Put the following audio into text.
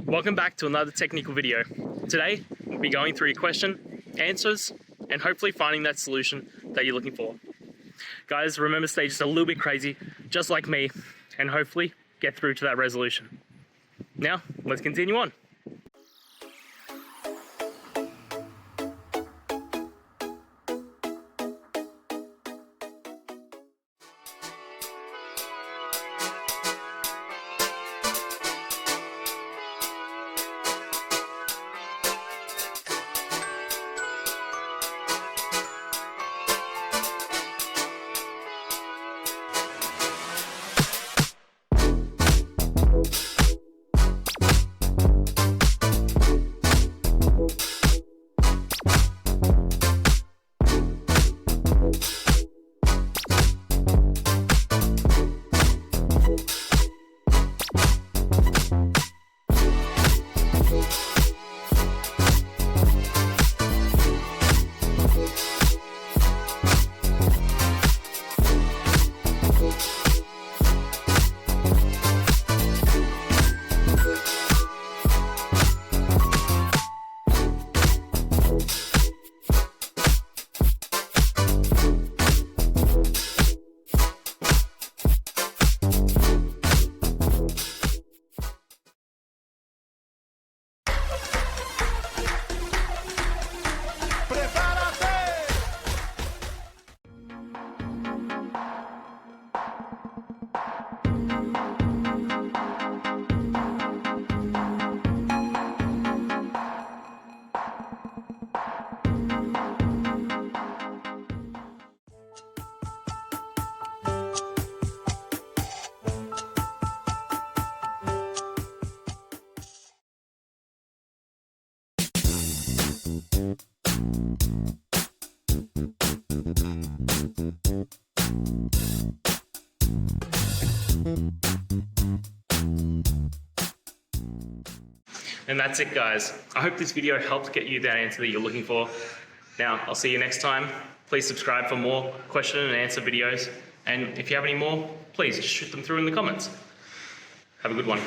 Welcome back to another technical video. Today, we'll be going through your question, answers, and hopefully finding that solution that you're looking for. Guys, remember, stay just a little bit crazy, just like me, and hopefully get through to that resolution. Now, let's continue on. And that's it, guys. I hope this video helped get you that answer that you're looking for. Now, I'll see you next time. Please subscribe for more question and answer videos. And if you have any more, please shoot them through in the comments. Have a good one.